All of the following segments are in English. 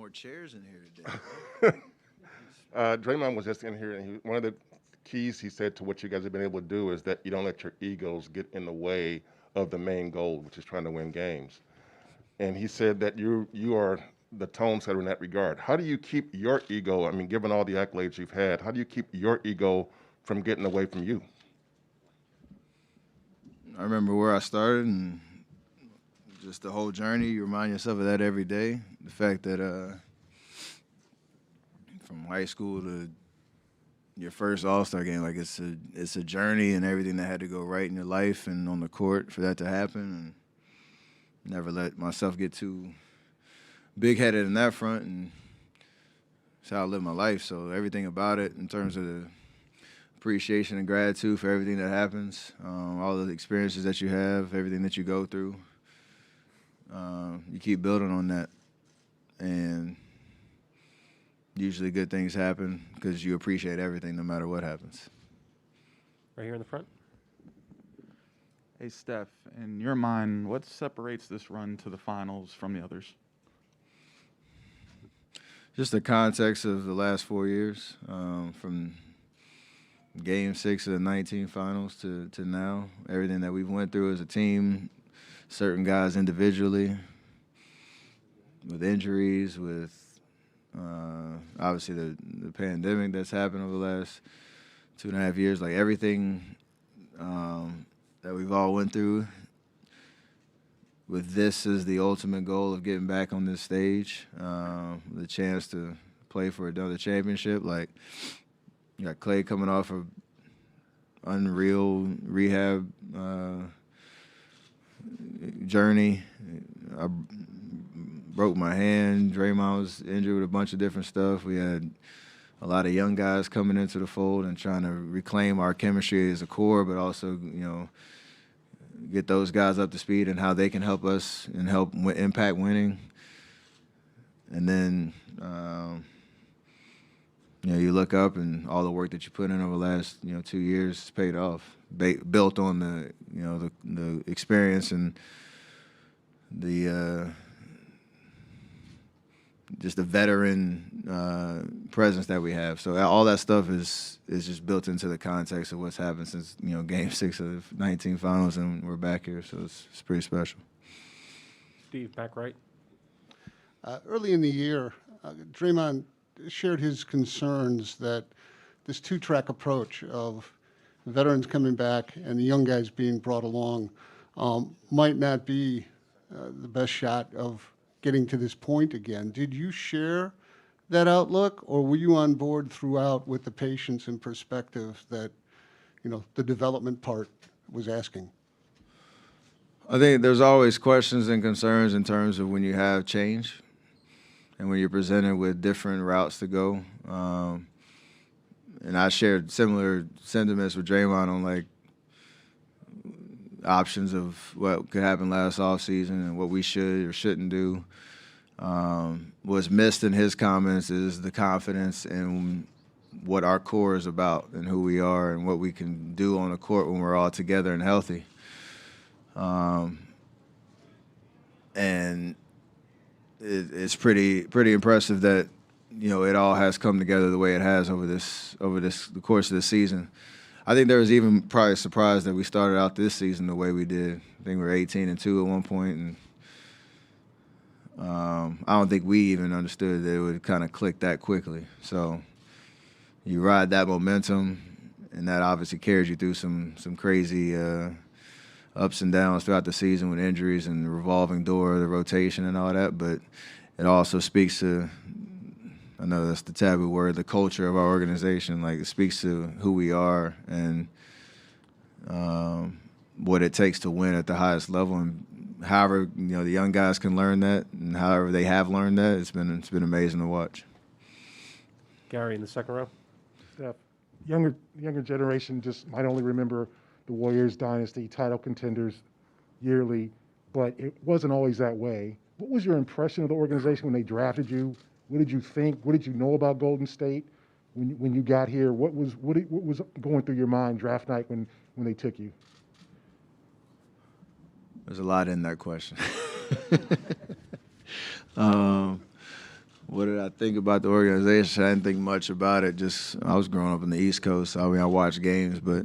more chairs in here today. Draymond was just in here, and one of the keys he said to what you guys have been able to do is that you don't let your egos get in the way of the main goal, which is trying to win games. And he said that you are the tone setter in that regard. How do you keep your ego? I mean, given all the accolades you've had, how do you keep your ego from getting away from you? I remember where I started and just the whole journey. You remind yourself of that every day. The fact that from high school to your first All-Star game, like it's a journey and everything that had to go right in your life and on the court for that to happen. And never let myself get too big-headed in that front, and it's how I live my life. So everything about it in terms of the appreciation and gratitude for everything that happens, all the experiences that you have, everything that you go through, you keep building on that. And usually good things happen because you appreciate everything no matter what happens. Right here in the front. Hey, Steph, in your mind, what separates this run to the finals from the others? Just the context of the last 4 years, from Game 6 of the 19 finals to now, everything that we've went through as a team, certain guys individually, with injuries, with obviously the pandemic that's happened over the last 2.5 years, like everything that we've all went through, with this as the ultimate goal of getting back on this stage, the chance to play for another championship. Like, you got Clay coming off of unreal rehab journey. I broke my hand. Draymond was injured with a bunch of different stuff. We had a lot of young guys coming into the fold and trying to reclaim our chemistry as a core, but also, get those guys up to speed and how they can help us and help impact winning. And then, you look up and all the work that you put in over the last, 2 years has paid off, built on the experience and the just the veteran presence that we have. So all that stuff is just built into the context of what's happened since, Game 6 of 19 finals, and we're back here. So it's pretty special. Steve, back right. Early in the year, Draymond shared his concerns that this two-track approach of veterans coming back and the young guys being brought along might not be the best shot of getting to this point again. Did you share that outlook, or were you on board throughout with the patience and perspective that, the development part was asking? I think there's always questions and concerns in terms of when you have change and when you're presented with different routes to go. And I shared similar sentiments with Draymond on, options of what could happen last offseason and what we should or shouldn't do. What's missed in his comments is the confidence in what our core is about and who we are and what we can do on the court when we're all together and healthy. And it's pretty impressive that it all has come together the way it has over the course of the season. I think there was even probably a surprise that we started out this season the way we did. I think we were 18-2 at one point, and I don't think we even understood that it would kind of click that quickly. So you ride that momentum, and that obviously carries you through some crazy ups and downs throughout the season with injuries and the revolving door, the rotation and all that. But it also speaks to, I know that's the taboo word, the culture of our organization. Like, it speaks to who we are and what it takes to win at the highest level. And however, the young guys can learn that, and however they have learned that, it's been amazing to watch. Gary in the second row. Steph, younger generation just might only remember the Warriors dynasty, title contenders yearly, but it wasn't always that way. What was your impression of the organization when they drafted you? What did you think? What did you know about Golden State when you got here? What was going through your mind draft night when they took you? There's a lot in that question. What did I think about the organization? I didn't think much about it. Just I was growing up in the East Coast, so I mean I watched games, but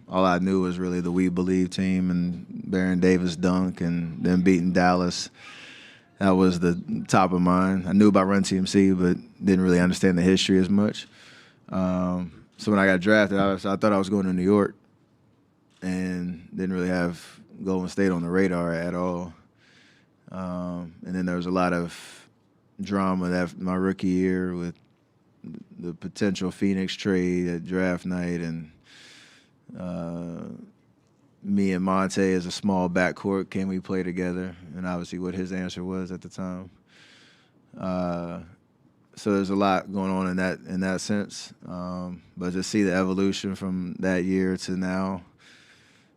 all I knew was really the We Believe team and Baron Davis dunk and then beating Dallas. That was the top of mind. I knew about Run TMC, but didn't really understand the history as much. So when I got drafted, I thought I was going to New York, and didn't really have Golden State on the radar at all. And then there was a lot of drama that my rookie year with the potential Phoenix trade at draft night, and me and Monte as a small backcourt, can we play together? And obviously what his answer was at the time. So there's a lot going on in that sense. But to see the evolution from that year to now,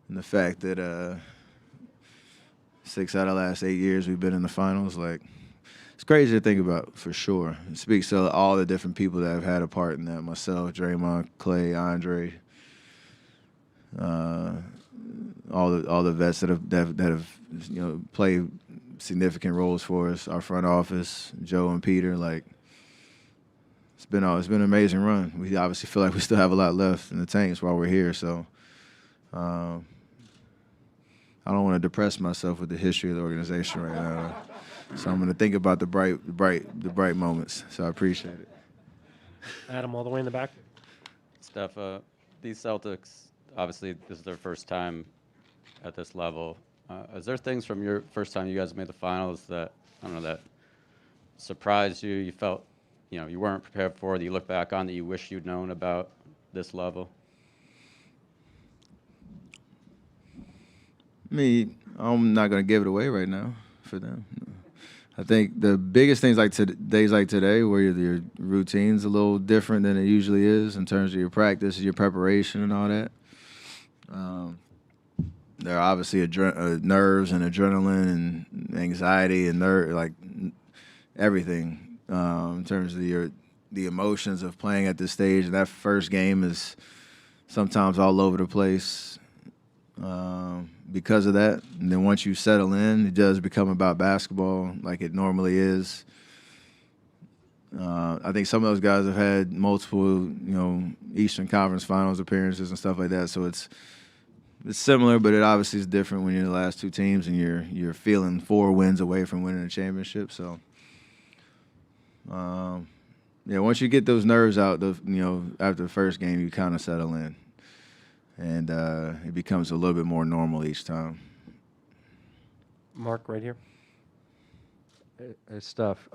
and the fact that 6 out of the last 8 years we've been in the finals, like, it's crazy to think about, for sure. It speaks to all the different people that have had a part in that. Myself, Draymond, Clay, Andre, all the vets that have played significant roles for us. Our front office, Joe and Peter. Like, it's been an amazing run. We obviously feel like we still have a lot left in the tanks while we're here. So I don't want to depress myself with the history of the organization right now. So I'm going to think about the bright moments. So I appreciate it. Adam, all the way in the back. Steph, these Celtics, obviously this is their first time at this level. Is there things from your first time you guys made the finals that, I don't know, that surprised you, you felt, you weren't prepared for, that you look back on that you wish you'd known about this level? I'm not going to give it away right now for them. I think the biggest things like days like today, where your routine's a little different than it usually is in terms of your practice, your preparation, and all that. There are obviously nerves and adrenaline and anxiety and everything in terms of the emotions of playing at this stage. And that first game is sometimes all over the place because of that. And then once you settle in, it does become about basketball like it normally is. I think some of those guys have had multiple, Eastern Conference Finals appearances and stuff like that. So it's similar, but it obviously is different when you're the last two teams and you're feeling 4 wins away from winning a championship. So, once you get those nerves out, after the first game, you kind of settle in, and it becomes a little bit more normal each time. Mark, right here. Hey, Steph,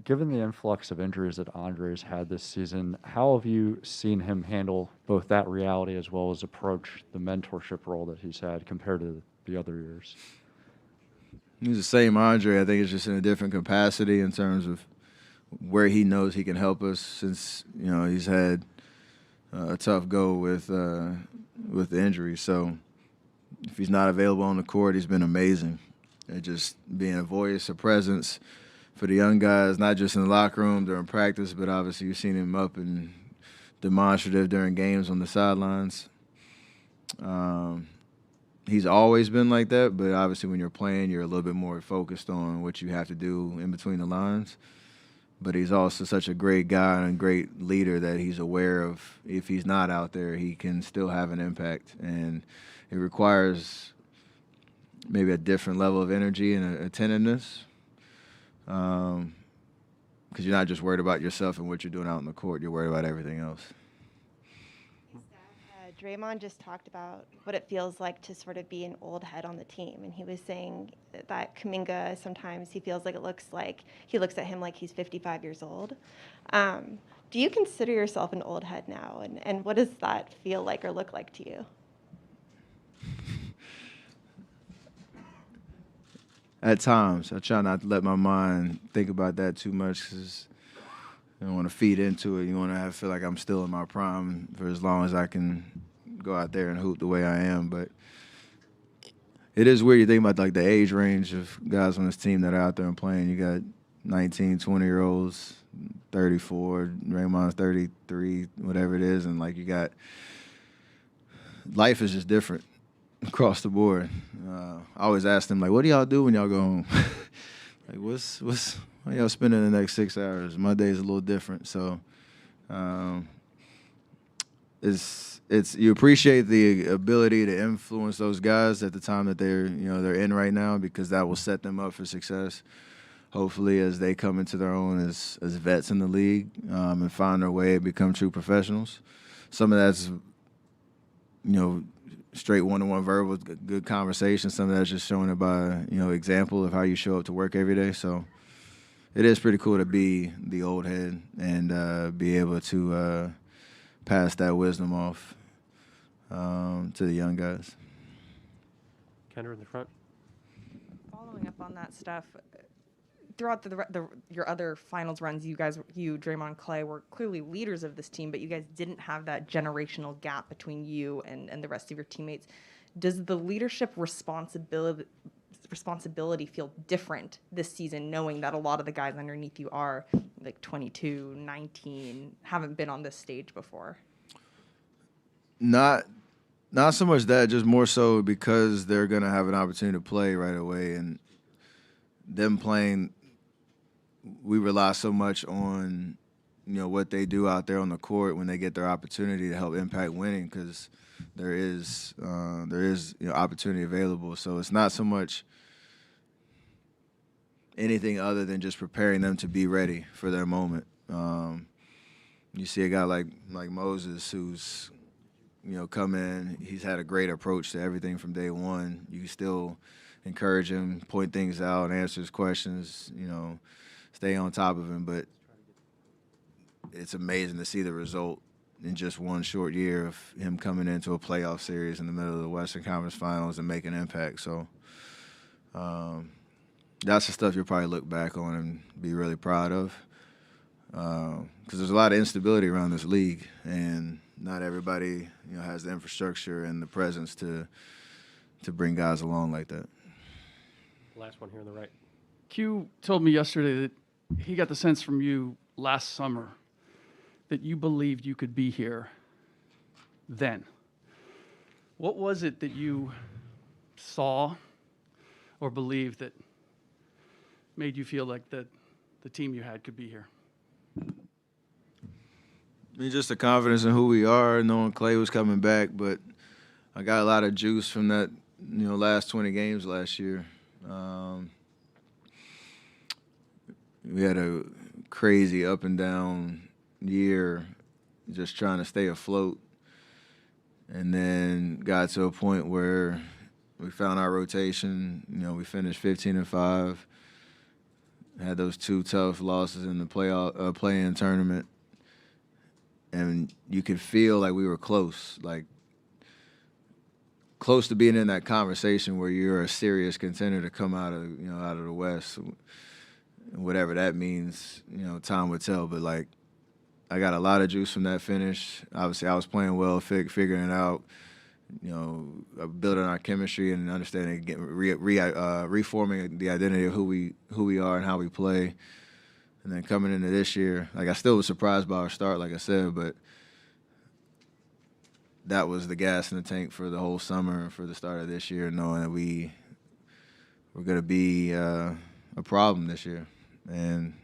given the influx of injuries that Andre's had this season, how have you seen him handle both that reality as well as approach the mentorship role that he's had compared to the other years? He's the same Andre. I think it's just in a different capacity in terms of where he knows he can help us, since he's had a tough go with the injury. So if he's not available on the court, he's been amazing. And just being a voice, a presence for the young guys, not just in the locker room during practice, but obviously you've seen him up and demonstrative during games on the sidelines. He's always been like that, but obviously when you're playing, you're a little bit more focused on what you have to do in between the lines. But he's also such a great guy and a great leader that he's aware of, if he's not out there, he can still have an impact. And it requires maybe a different level of energy and attentiveness, because you're not just worried about yourself and what you're doing out on the court. You're worried about everything else. Draymond just talked about what it feels like to sort of be an old head on the team, and he was saying that Kuminga, sometimes he feels like he looks at him like he's 55 years old. Do you consider yourself an old head now, and what does that feel like or look like to you? At times, I try not to let my mind think about that too much, because you don't want to feed into it. You want to feel like I'm still in my prime for as long as I can go out there and hoop the way I am. But it is weird. You think about like the age range of guys on this team that are out there and playing. You got 19, 20-year-olds, 34, Draymond's 33, whatever it is, and like you got life is just different across the board. I always ask them, like, what do y'all do when y'all go home? Like, spending the next 6 hours. My day is a little different, so um, it's you appreciate the ability to influence those guys at the time that they're in right now, because that will set them up for success. Hopefully, as they come into their own as vets in the league and find their way and become true professionals. Some of that's straight one-to-one verbal, good conversation. Some of that's just showing it by example of how you show up to work every day. So it is pretty cool to be the old head and be able to pass that wisdom off to the young guys. Kendra in the front. Following up on that stuff, throughout your other finals runs, you, Draymond, Clay, were clearly leaders of this team, but you guys didn't have that generational gap between you and the rest of your teammates. Does the leadership responsibility feel different this season, knowing that a lot of the guys underneath you are like 22, 19, haven't been on this stage before? Not so much that, just more so because they're going to have an opportunity to play right away, and them playing, we rely so much on what they do out there on the court when they get their opportunity to help impact winning, because there is opportunity available. So it's not so much anything other than just preparing them to be ready for their moment. You see a guy like Moses, who's come in, he's had a great approach to everything from day one. You still encourage him, point things out, answer his questions, stay on top of him. But it's amazing to see the result in just one short year of him coming into a playoff series in the middle of the Western Conference Finals and making an impact. So that's the stuff you'll probably look back on and be really proud of, because there's a lot of instability around this league, and not everybody has the infrastructure and the presence to bring guys along like that. Last one here on the right. Q told me yesterday that he got the sense from you last summer that you believed you could be here then. What was it that you saw or believed that made you feel like the team you had could be here? I mean, just the confidence in who we are, knowing Clay was coming back, but I got a lot of juice from that, last 20 games last year. We had a crazy up and down year, just trying to stay afloat, and then got to a point where we found our rotation. We finished 15-5, had those 2 tough losses in the play-in tournament, and you could feel like we were close to being in that conversation where you're a serious contender to come out of the West. Whatever that means, time would tell. But I got a lot of juice from that finish. Obviously, I was playing well, figuring it out, building our chemistry and understanding, reforming the identity of who we are and how we play. And then coming into this year, I still was surprised by our start, like I said, but that was the gas in the tank for the whole summer, for the start of this year, knowing that we're going to be a problem this year. And